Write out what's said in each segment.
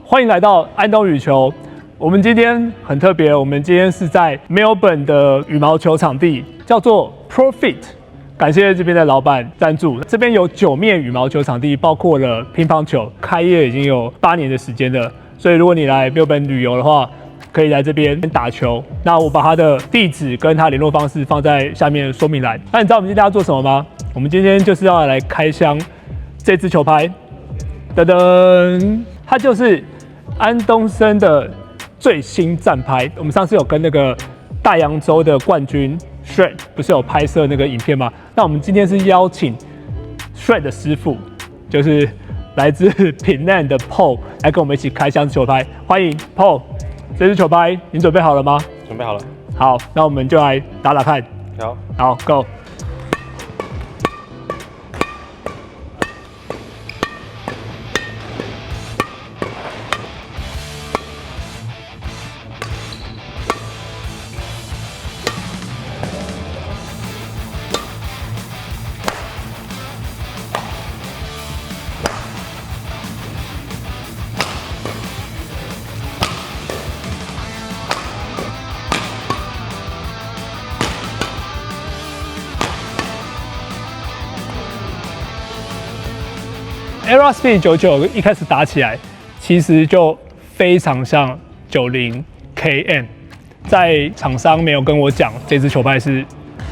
歡迎來到安東羽球。我們今天很特別，我們今天是在 Melbourne 的羽毛球場地，叫做 Pro-Fit。感謝這邊的老闆贊助。這邊有9面羽毛球場地，包括了乒乓球，開業已經有8年的時間了。所以如果你來 Melbourne 旅遊的話，可以來這邊打球。那我把他的地址跟他聯絡方式放在下面說明欄。那你知道我們今天要做什麼嗎？我們今天就是要來開箱這支球拍。噔噔，它就是安東森的最新戰拍。我們上次有跟那個大洋洲的冠軍 Shred 不是有拍攝那個影片嗎？那我們今天是邀請 Shred 的師傅，就是來自Penang的 Paul 來跟我們一起開箱球拍。歡迎 Paul， 這支球拍你準備好了嗎？準備好了。好，那我們就來打打看。好 ，Go。Aerospeed 99一開始打起來，其實就非常像90 KN。在廠商沒有跟我講這支球拍是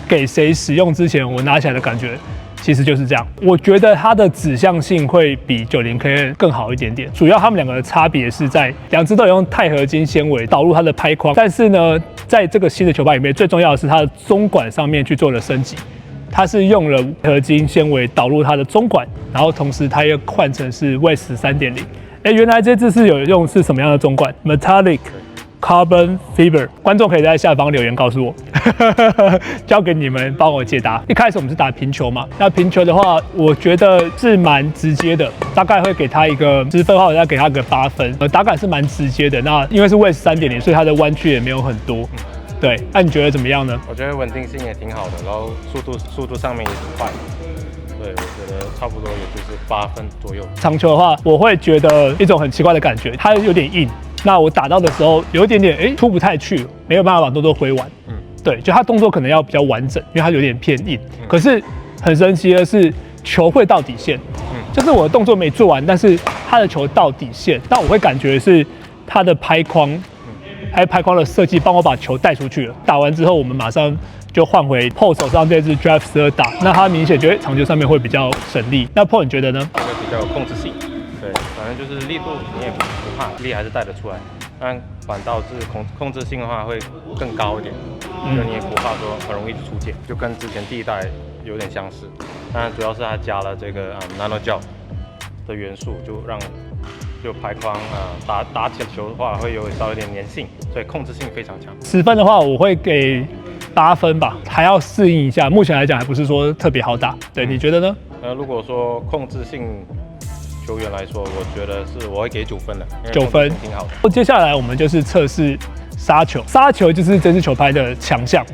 給誰使用之前，我拿起來的感覺其實就是這樣。我覺得它的指向性會比90 KN 更好一點點。主要它們兩個的差別是在兩支都有用鈦合金纖維導入它的拍框，但是呢，在這個新的球拍裡面，最重要的是它的中管上面去做了升級。它是用了合金纖維導入它的中管，然後同時它又換成是 West 3.0。原來這支是有用是什麼樣的中管 ？Metallic Carbon Fiber。觀眾可以在下方留言告訴我，交給你們幫我解答。一開始我們是打平球嘛，那平球的話，我覺得是蠻直接的，大概會給它一個10分的話，我再給它個8分。打感是蠻直接的。那因為是 West 3.0，所以它的彎曲也沒有很多。對，那你觉得怎麼樣呢？我覺得穩定性也挺好的，然後速度上面也挺快。對，我覺得差不多也就是8分左右。長球的話，我會覺得一種很奇怪的感覺，它有點硬。那我打到的時候有一點點出不太去，沒有辦法把动作揮完。对，就它動作可能要比較完整，因為它有點偏硬。可是很神奇的是，球會到底線。就是我的動作沒做完，但是它的球到底線，那我會感覺是它的拍框。還有拍框的設計幫我把球帶出去了。打完之後，我們馬上就換回 Paul 手上這支 Drive 12打，那他明顯覺得長球上面會比較省力。那 Paul 你覺得呢？会比较有控制性，对，反正就是力度你也不怕，力還是帶得出來。但反倒是控制性的話會更高一點，就你也不怕說很容易出界，就跟之前第一代有點相似。但主要是它加了這個Nano Gel 的元素，就拍框打起球的話會有稍微有點粘性，所以控制性非常強。10分的話，我會給8分吧，還要適應一下。目前來講還不是說特別好打。對，你覺得呢？如果說控制性球員來說，我覺得是我會給9分的。9分挺好的。接下來我們就是測試殺球，殺球就是這支球拍的強项。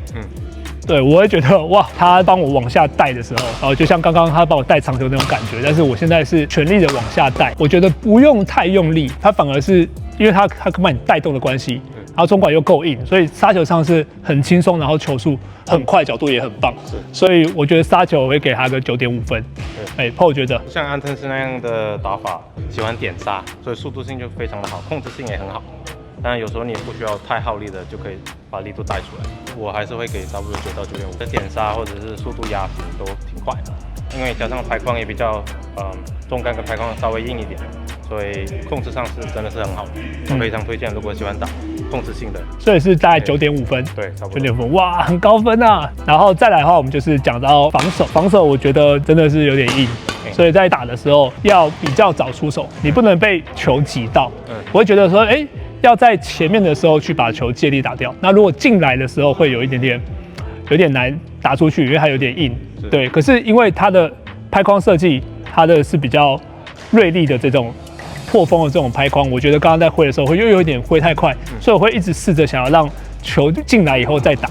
对，我会覺得哇，他幫我往下帶的時候，然後就像剛剛他幫我帶長球那種感覺，但是我現在是全力的往下帶，我覺得不用太用力，他反而是因為他幫你帶動的關係，然後中管又夠硬，所以殺球上是很輕鬆，然後球速很快，角度也很棒，所以我覺得殺球我會給他個9.5分。Paul 覺得像安藤斯那樣的打法，喜歡點殺，所以速度性就非常的好，控制性也很好。当然有时候你也不需要太耗力的就可以把力度带出来，我还是会给差不多9到9.5。这点杀或者是速度压制都挺快的，因为加上拍框也比较中杆跟拍框稍微硬一点，所以控制上是真的是很好的，我非常推荐如果喜歡打控制性的。所以是大概9.5分，对，差不多9.5分，哇，很高分啊！然後再來的話，我們就是講到防守我覺得真的是有點硬。所以在打的時候要比較早出手，你不能被球擠到。我會覺得說，要在前面的時候去把球借力打掉。那如果進來的時候會有點難打出去，因為它有點硬。對，可是因為它的拍框設計，它的是比較銳利的這種破風的這種拍框，我覺得剛剛在揮的時候會又有點揮太快，所以我會一直試着想要讓球進來以後再打。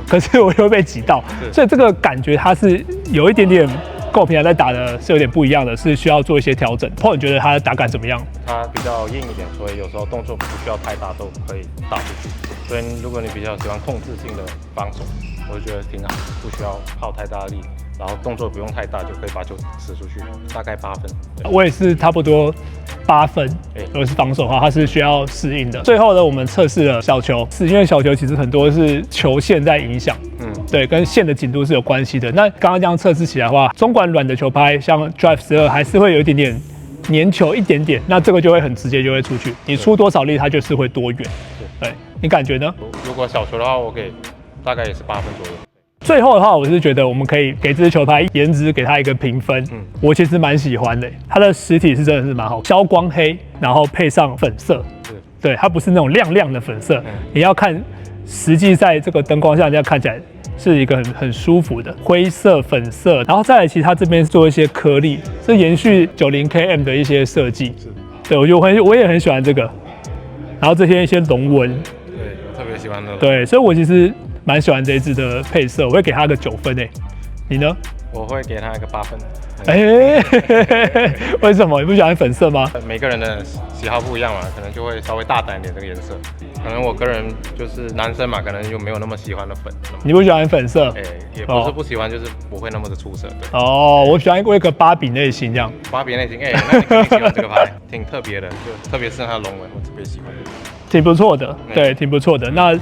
可是我又被擠到，所以這個感覺它是有一點點跟我平常在打的是有點不一樣的，是需要做一些調整。Paul， 你覺得他的打感怎麼樣？它比較硬一點，所以有時候動作不需要太大都可以打出去。所以如果你比較喜歡控制性的防守，我就觉得挺好，不需要耗太大力，然後動作不用太大就可以把球使出去，大概8分。我也是差不多8分。如果是防守的話，它是需要適應的。最後呢，我們測試了小球，是因為小球其實很多是球線在影響，对，跟線的緊度是有關係的。那剛剛這樣測試起來的話，中管軟的球拍像 Drive 12還是會有一點點粘球一點點，那這個就會很直接就會出去，你出多少力它就是會多遠。对，你感覺呢？如果小球的話，我給大概也是8分左右。最後的話，我是覺得我們可以給這支球拍顏值給它一個評分。我其實蠻喜歡的，它的實體是真的是蠻好，消光黑，然後配上粉色，对，它不是那種亮亮的粉色，你要看實際在這個燈光下，這樣看起來是一個很舒服的灰色、粉色，然後再來，其實它這邊做一些顆粒，是延續90KM 的一些設計。對，我也很喜歡這個，然後這些一些龍紋，對，我特別喜歡的。對，所以我其實蠻喜歡這一支的配色，我會給它個9分誒。你呢？我會給它一個8分。為什麼？你不喜歡粉色嗎？每個人的喜好不一樣嘛，可能就會稍微大膽一點這個顏色。可能我個人就是男生嘛，可能就沒有那麼喜歡的粉。你不喜歡粉色？也不是不喜歡，就是不會那麼的出色。對。哦，我喜歡一個芭比類型這樣。芭比類型，那你肯定喜歡這個牌，挺特別的，就特別是它的龍紋，我特別喜歡。挺不錯的，对，挺不錯的。那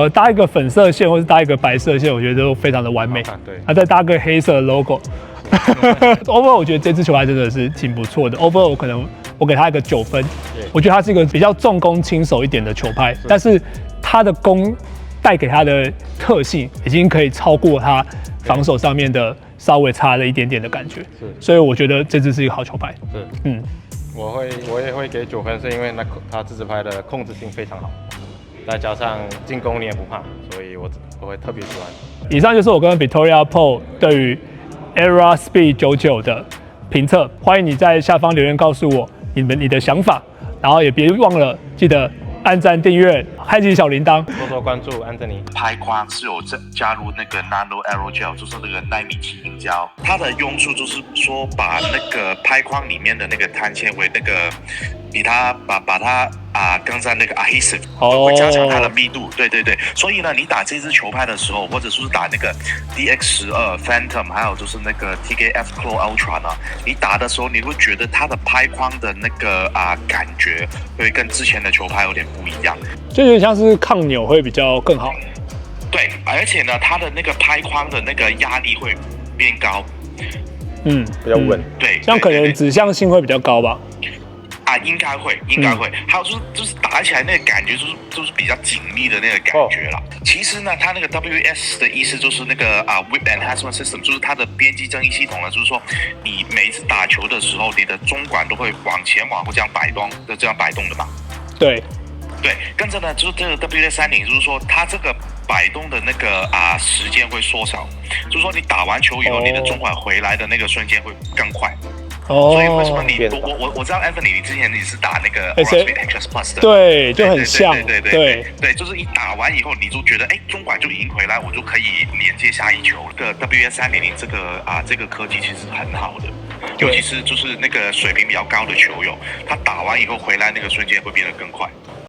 搭一個粉色線或是搭一個白色線，我覺得都非常的完美。對，那再搭個黑色的 logo。Overall， 我覺得這支球拍真的是挺不錯的。Overall， 我給它一個9分。我覺得它是一個比較重攻輕手一點的球拍，但是它的攻帶給它的特性已經可以超過它防守上面的稍微差了一點點的感覺。所以我覺得這支是一個好球拍。我也會給9分，是因為它這支拍的控制性非常好，再加上進攻你也不怕，所以我會特別喜歡。以上就是我跟 Victoria Paul 對於 Era Speed 99的評測，歡迎你在下方留言告訴我你的想法，然後也別忘了記得按讚、訂閱、開啟小鈴鐺，多多關注安東尼。拍框是有加入那個 Nano Aerogel， 就是那個奈米气凝膠，它的用处就是說把那個拍框裡面的那個碳纖維那個，把它跟在那個 adhesive， 會加強它的密度。对对对，所以呢，你打這支球拍的時候，或者是打那個 DX12 Phantom， 還有就是那個 TKF Claw Ultra 呢，你打的時候，你會覺得它的拍框的那個感覺會跟之前的球拍有點不一樣，就有點像是抗扭會比較更好。对，而且呢，它的那個拍框的那個壓力會變高，比較穩。对，這樣可能指向性會比較高吧。應該會。還有就是打起來那個感覺就是比較緊密的那個感覺啦。其實呢，它那個 WS 的意思就是那個Whip Enhancement System， 就是它的邊際增益系統呢，就是說你每一次打球的時候，你的中管都會往前往後這樣擺動的嘛。對，跟着呢，就是這個 WS30，就是說它這個擺動的那個時間會縮小，就是說你打完球以後，你的中管回來的那個瞬間會更快。所以為什麼我知道 Anthony 你之前你是打那個 Speed XS Plus 的，對，就很像，對，就是一打完以後你就覺得中管就已經回來，我就可以連接下一球。這個 WS300這個科技其實很好的，尤其是就是那個水平比較高的球友，他打完以後回來那個瞬間會變得更快。